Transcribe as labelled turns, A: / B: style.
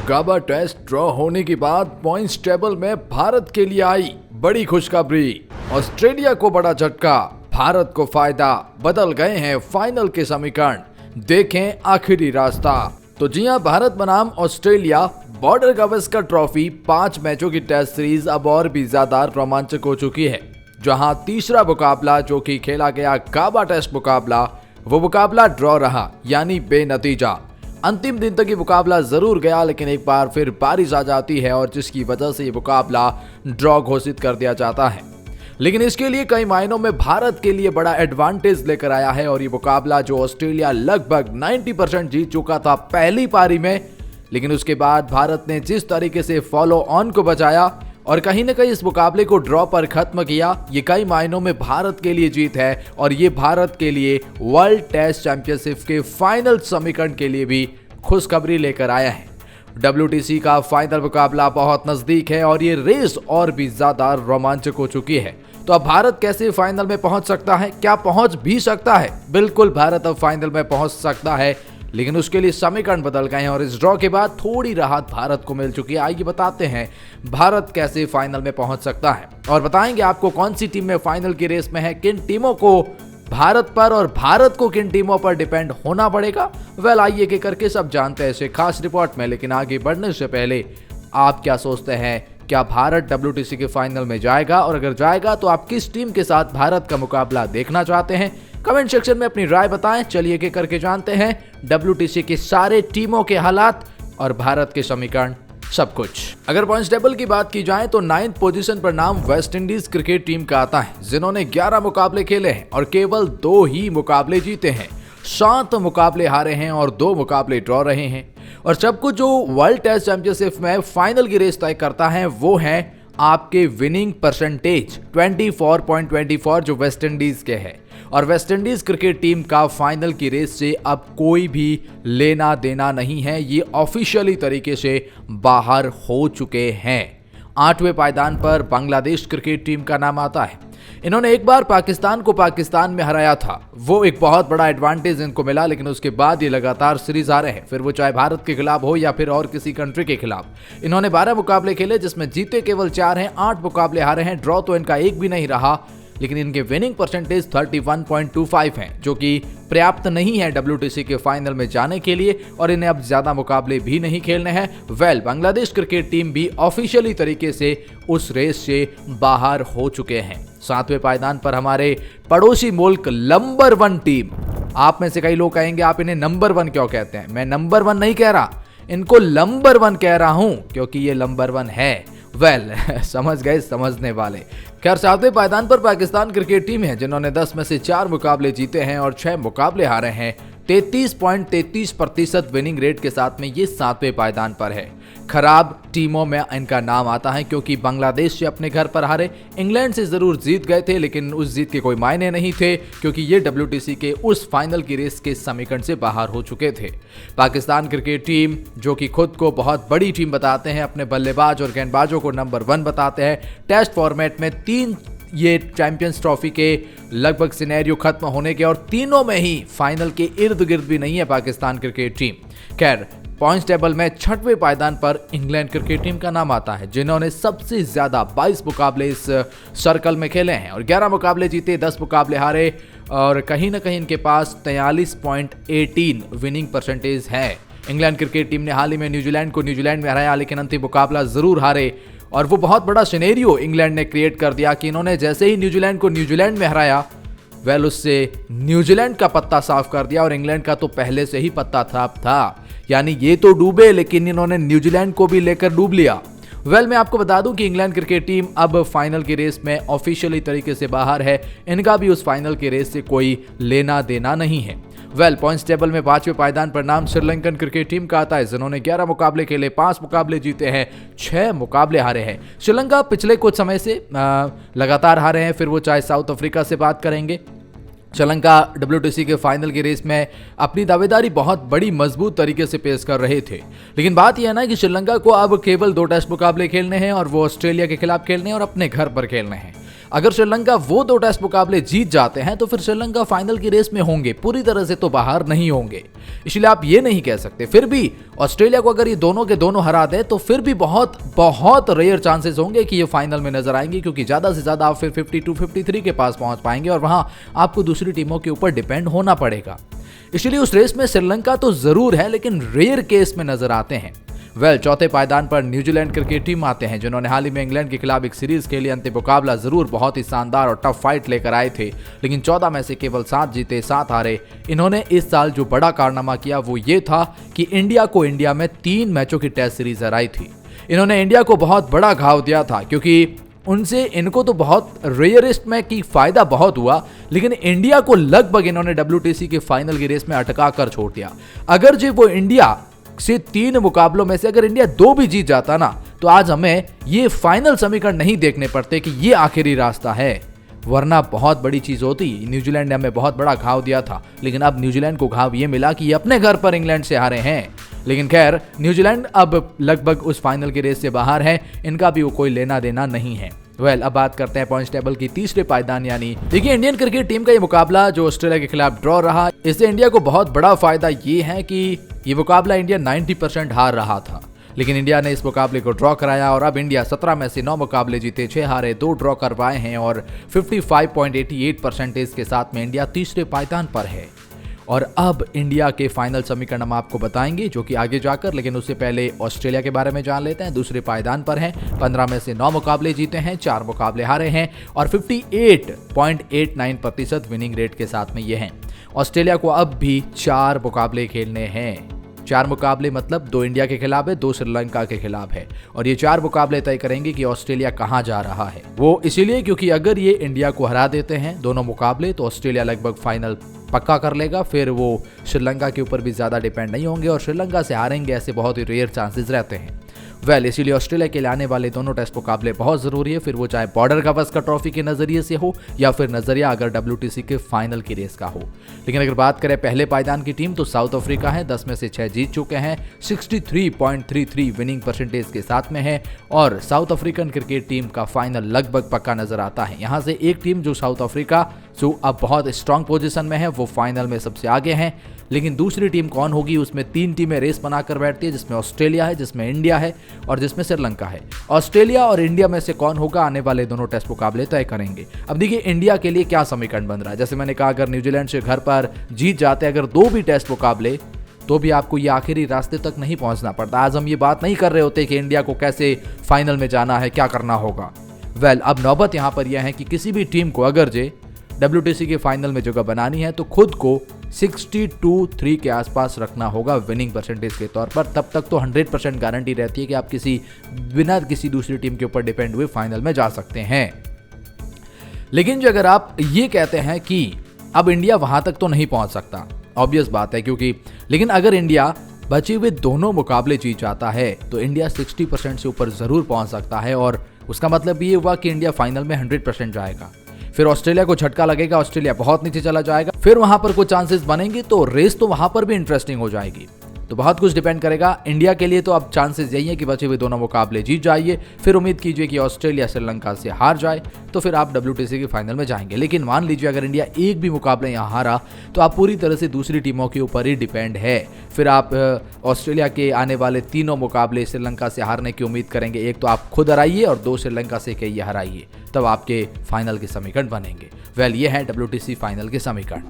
A: गाबा test draw होने के बाद पॉइंट्स टेबल में भारत के लिए आई बड़ी खुशखबरी। ऑस्ट्रेलिया को बड़ा झटका, भारत को फायदा, बदल गए हैं फाइनल के समीकरण। देखें आखिरी रास्ता। तो जी हां, भारत बनाम ऑस्ट्रेलिया बॉर्डर गावस्कर ट्रॉफी 5 मैचों की टेस्ट सीरीज अब और भी ज्यादा रोमांचक हो चुकी है, जहां तीसरा मुकाबला जो कि खेला गया गाबा टेस्ट मुकाबला, वो मुकाबला ड्रॉ रहा, यानी बेनतीजा। अंतिम दिन तक ये मुकाबला जरूर गया, लेकिन एक बार फिर बारिश आ जाती है और जिसकी वजह से ये मुकाबला ड्रॉ घोषित कर दिया जाता है। लेकिन इसके लिए कई मायनों में भारत के लिए बड़ा एडवांटेज लेकर आया है और ये मुकाबला जो ऑस्ट्रेलिया लगभग 90% जीत चुका था पहली पारी में, लेकिन उसके बाद भारत ने जिस तरीके से फॉलो ऑन को बचाया और कहीं ना कहीं इस मुकाबले को ड्रॉ पर खत्म किया, ये कई मायनों में भारत के लिए जीत है और ये भारत के लिए वर्ल्ड टेस्ट चैंपियनशिप के फाइनल समीकरण के लिए भी खुशखबरी लेकर आया है। WTC का फाइनल मुकाबला बहुत नजदीक है और ये रेस और भी ज्यादा रोमांचक हो चुकी है। तो अब भारत कैसे फाइनल में पहुंच सकता है? क्या पहुंच भी सकता है? बिल्कुल, भारत अब फाइनल में पहुंच सकता है, लेकिन उसके लिए समीकरण बदल गए हैं और इस ड्रॉ के बाद थोड़ी राहत भारत को मिल चुकी है। आइए बताते हैं भारत कैसे फाइनल में पहुंच सकता है और बताएंगे आपको कौन सी टीम में फाइनल की रेस में है, किन टीमों को भारत पर और भारत को किन टीमों पर डिपेंड होना पड़ेगा। आइए एक करके सब जानते हैं इसे खास रिपोर्ट में। लेकिन आगे बढ़ने से पहले आप क्या सोचते हैं, क्या भारत WTC के फाइनल में जाएगा, और अगर जाएगा तो आप किस टीम के साथ भारत का मुकाबला देखना चाहते हैं? कमेंट सेक्शन में अपनी राय बताएं। चलिए एक करके जानते हैं WTC के सारे टीमों के हालात और भारत के समीकरण, सब कुछ। अगर पॉइंट्स टेबल की बात की जाए तो 9th पोजीशन पर नाम वेस्ट इंडीज क्रिकेट टीम का आता है, जिन्होंने 11 मुकाबले खेले हैं और केवल 2 ही मुकाबले जीते हैं। 7 मुकाबले हारे हैं और 2 मुकाबले ड्रॉ रहे हैं। और सब कुछ जो वर्ल्ड टेस्ट चैंपियनशिप में फाइनल की रेस तय करता है वो है आपके विनिंग परसेंटेज 24.24 जो वेस्ट इंडीज के है। और वेस्ट इंडीज क्रिकेट टीम का फाइनल की रेस से अब कोई भी लेना देना नहीं है, ये ऑफिशियली तरीके से बाहर हो चुके हैं। 8वें पायदान पर बांग्लादेश क्रिकेट टीम का नाम आता है। इन्होंने एक बार पाकिस्तान को पाकिस्तान में हराया था, वो एक बहुत बड़ा एडवांटेज इनको मिला, लेकिन उसके बाद ये लगातार सीरीज हारे हैं, फिर वो चाहे भारत के खिलाफ हो या फिर और किसी कंट्री के खिलाफ। इन्होंने 12 मुकाबले खेले जिसमें जीते केवल 4 हैं, 8 मुकाबले हारे हैं, ड्रॉ तो इनका एक भी नहीं रहा। लेकिन इनके विनिंग परसेंटेज 31.25 हैं, जो कि पर्याप्त नहीं है WTC के फाइनल में जाने के लिए, और इन्हें अब ज्यादा मुकाबले भी नहीं खेलने हैं। बांग्लादेश क्रिकेट टीम भी ऑफिशियली तरीके से उस रेस से बाहर हो चुके हैं। 7वें पायदान पर हमारे पड़ोसी मुल्क नंबर 1 टीम। आप में से कई लोग कहेंगे आप इन्हें नंबर 1 क्यों कहते हैं? मैं नंबर 1 नहीं कह रहा, इनको नंबर 1 कह रहा हूं क्योंकि ये नंबर 1 है। समझ गए समझने वाले। खैर, 7वें पायदान पर पाकिस्तान क्रिकेट टीम है, जिन्होंने 10 में से 4 मुकाबले जीते हैं और 6 मुकाबले हारे हैं। 33.33% विनिंग रेट के साथ में ये 7वें पायदान पर है। खराब टीमों में इनका नाम आता है क्योंकि बांग्लादेश से अपने घर पर हारे, इंग्लैंड से जरूर जीत गए थे, लेकिन उस जीत के कोई मायने नहीं थे क्योंकि ये WTC के उस फाइनल की रेस के समीकरण से बाहर हो चुके थे। पाकिस्तान क्रिकेट टीम, जो कि खुद को बहुत बड़ी टीम बताते हैं, अपने बल्लेबाज और गेंदबाजों को नंबर 1 बताते हैं। टेस्ट फॉर्मेट में 3 ये चैंपियंस ट्रॉफी के लगभग सिनेरियो खत्म होने के और तीनों में ही फाइनल के इर्द गिर्द भी नहीं है पाकिस्तान क्रिकेट टीम। खैर, पॉइंट्स टेबल में 6वें पायदान पर इंग्लैंड क्रिकेट टीम का नाम आता है, जिन्होंने सबसे ज्यादा 22 मुकाबले इस सर्कल में खेले हैं और 11 मुकाबले जीते, 10 मुकाबले हारे, और कहीं ना कहीं इनके पास 43.18 विनिंग परसेंटेज है। इंग्लैंड क्रिकेट टीम ने हाल ही में न्यूजीलैंड को न्यूजीलैंड में हराया, लेकिन अंतिम मुकाबला जरूर हारे, और वो बहुत बड़ा सिनेरियो इंग्लैंड ने क्रिएट कर दिया कि इन्होंने जैसे ही न्यूजीलैंड को न्यूजीलैंड में हराया, उससे न्यूजीलैंड का पत्ता साफ कर दिया और इंग्लैंड का तो पहले से ही पत्ता साफ था। यानी ये तो डूबे, लेकिन इन्होंने न्यूजीलैंड को भी लेकर डूब लिया। मैं आपको बता दूं कि इंग्लैंड क्रिकेट टीम अब फाइनल की रेस में ऑफिशियली तरीके से बाहर है, इनका भी उस फाइनल की रेस से कोई लेना देना नहीं है। पॉइंट्स टेबल में 5वें पायदान पर नाम श्रीलंकन क्रिकेट टीम का आता है, जिन्होंने 11 मुकाबले खेले, 5 मुकाबले जीते हैं, 6 मुकाबले हारे हैं। श्रीलंका पिछले कुछ समय से लगातार हारे हैं, फिर वो चाहे साउथ अफ्रीका से बात करेंगे। श्रीलंका WTC के फाइनल की रेस में अपनी दावेदारी बहुत बड़ी मजबूत तरीके से पेश कर रहे थे, लेकिन बात यह है ना कि श्रीलंका को अब केवल 2 टेस्ट मुकाबले खेलने हैं और वो ऑस्ट्रेलिया के खिलाफ खेलने हैं और अपने घर पर खेलने हैं। अगर श्रीलंका वो 2 टेस्ट मुकाबले जीत जाते हैं तो फिर श्रीलंका फाइनल की रेस में होंगे, पूरी तरह से तो बाहर नहीं होंगे। इसलिए आप ये नहीं कह सकते। फिर भी ऑस्ट्रेलिया को अगर ये दोनों के दोनों हरा दे तो फिर भी बहुत बहुत रेयर चांसेस होंगे कि ये फाइनल में नजर आएंगे, क्योंकि ज्यादा से ज्यादा आप फिर 52-53 के पास पहुंच पाएंगे और वहां आपको दूसरी टीमों के ऊपर डिपेंड होना पड़ेगा। इसलिए उस रेस में श्रीलंका तो जरूर है, लेकिन रेयर केस में नजर आते हैं। चौथे पायदान पर न्यूजीलैंड क्रिकेट टीम आते हैं, जिन्होंने हाल ही में इंग्लैंड के खिलाफ एक सीरीज के लिए अंतिम मुकाबला जरूर बहुत ही शानदार और टफ फाइट लेकर आए थे, लेकिन 14 में से केवल 7 जीते 7 हारे। इन्होंने इस साल जो बड़ा कारनामा किया वो ये था कि इंडिया को इंडिया में 3 मैचों की टेस्ट सीरीज हराई थी। इन्होंने इंडिया को बहुत बड़ा घाव दिया था, क्योंकि उनसे इनको तो बहुत रेयरिस्ट में की फायदा बहुत हुआ, लेकिन इंडिया को लगभग इन्होंने WTC के फाइनल की रेस में अटका कर छोड़ दिया। अगर जो वो इंडिया से 3 मुकाबलों में से अगर इंडिया 2 भी जीत जाता ना, तो आज हमें ये फाइनल समीकरण नहीं देखने पड़ते कि ये आखिरी रास्ता है, वरना बहुत बड़ी चीज होती। न्यूजीलैंड ने हमें बहुत बड़ा घाव दिया था, लेकिन अब न्यूजीलैंड को घाव ये मिला कि ये अपने घर पर इंग्लैंड से हारे हैं। लेकिन खैर, न्यूजीलैंड अब लगभग उस फाइनल की रेस से बाहर है, इनका भी वो कोई लेना देना नहीं है। अब बात करते हैं पॉइंट्स टेबल की तीसरे पायदान यानी देखिए इंडियन क्रिकेट टीम का ये मुकाबला जो ऑस्ट्रेलिया के खिलाफ ड्रॉ रहा, इससे इंडिया को बहुत बड़ा फायदा ये है कि ये मुकाबला इंडिया 90% हार रहा था, लेकिन इंडिया ने इस मुकाबले को ड्रॉ कराया और अब इंडिया 17 में से 9 मुकाबले जीते, 6 हारे, 2 ड्रॉ करवाए हैं और 55.88% के साथ में इंडिया तीसरे पायदान पर है। और अब इंडिया के फाइनल समीकरण हम आपको बताएंगे जो कि आगे जाकर, लेकिन उससे पहले ऑस्ट्रेलिया के बारे में जान लेते हैं। दूसरे पायदान पर हैं, 15 में से 9 मुकाबले जीते हैं, 4 मुकाबले हारे हैं और 58.89% विनिंग रेट के साथ में ये हैं। ऑस्ट्रेलिया को अब भी 4 मुकाबले खेलने हैं। 4 मुकाबले मतलब 2 इंडिया के खिलाफ है, 2 श्रीलंका के खिलाफ है, और ये 4 मुकाबले तय करेंगे कि ऑस्ट्रेलिया कहां जा रहा है। वो इसीलिए क्योंकि अगर ये इंडिया को हरा देते हैं दोनों मुकाबले तो ऑस्ट्रेलिया लगभग फाइनल पक्का कर लेगा, फिर वो श्रीलंका के ऊपर भी ज्यादा डिपेंड नहीं होंगे और श्रीलंका से हारेंगे ऐसे बहुत ही रेयर चांसेस रहते हैं। इसीलिए ऑस्ट्रेलिया के लिए आने वाले दोनों टेस्ट मुकाबले बहुत जरूरी है, फिर वो चाहे बॉर्डर गावस्कर ट्रॉफी के नजरिए से हो या फिर नजरिया अगर WTC के फाइनल की रेस का हो। लेकिन अगर बात करें पहले पायदान की टीम तो साउथ अफ्रीका है, 10 में से 6 जीत चुके हैं, 63.33 विनिंग परसेंटेज के साथ में है और साउथ अफ्रीकन क्रिकेट टीम का फाइनल लगभग पक्का नजर आता है। यहाँ से एक टीम जो साउथ अफ्रीका जो अब बहुत स्ट्रांग पोजीशन में है वो फाइनल में सबसे आगे है, लेकिन दूसरी टीम कौन होगी उसमें 3 टीमें रेस बनाकर बैठती है, जिसमें ऑस्ट्रेलिया है, जिसमें इंडिया है और जिसमें श्रीलंका है। ऑस्ट्रेलिया और इंडिया में से कौन होगा आने वाले दोनों टेस्ट मुकाबले तय करेंगे। अब देखिए इंडिया के लिए क्या समीकरण बन रहा है। जैसे मैंने कहा अगर न्यूजीलैंड से घर पर जीत जाते अगर 2 भी टेस्ट मुकाबले तो भी आपको ये आखिरी रास्ते तक नहीं पहुंचना पड़ता। आज हम ये बात नहीं कर रहे होते कि इंडिया को कैसे फाइनल में जाना है, क्या करना होगा। अब नौबत यहाँ पर यह है कि किसी भी टीम को अगर जे WTC के फाइनल में जगह बनानी है तो खुद को 62-3 के आसपास रखना होगा विनिंग परसेंटेज के तौर पर। तब तक तो 100% गारंटी रहती है कि आप बिना किसी दूसरी टीम के ऊपर डिपेंड हुए फाइनल में जा सकते हैं। लेकिन जो अगर आप ये कहते हैं कि अब इंडिया वहां तक तो नहीं पहुंच सकता, ऑब्वियस बात है लेकिन अगर इंडिया बचे हुए दोनों मुकाबले जीत जाता है तो इंडिया 60% से ऊपर जरूर पहुंच सकता है और उसका मतलब ये हुआ कि इंडिया फाइनल में 100% जाएगा। फिर ऑस्ट्रेलिया को झटका लगेगा, ऑस्ट्रेलिया बहुत नीचे चला जाएगा, फिर वहां पर कुछ चांसेस बनेंगे तो रेस तो वहां पर भी इंटरेस्टिंग हो जाएगी। तो बहुत कुछ डिपेंड करेगा। इंडिया के लिए तो अब चांसेस यही है कि बचे हुए दोनों मुकाबले जीत जाइए, फिर उम्मीद कीजिए कि ऑस्ट्रेलिया श्रीलंका से हार जाए तो फिर आप WTC के फाइनल में जाएंगे। लेकिन मान लीजिए अगर इंडिया एक भी मुकाबला यहाँ हारा तो आप पूरी तरह से दूसरी टीमों के ऊपर ही डिपेंड है। फिर आप ऑस्ट्रेलिया के आने वाले 3 मुकाबले श्रीलंका से हारने की उम्मीद करेंगे, एक तो आप खुद हराइए और 2 श्रीलंका से कहिए हराइए, तब आपके फाइनल के समीकरण बनेंगे। ये है WTC फाइनल के समीकरण।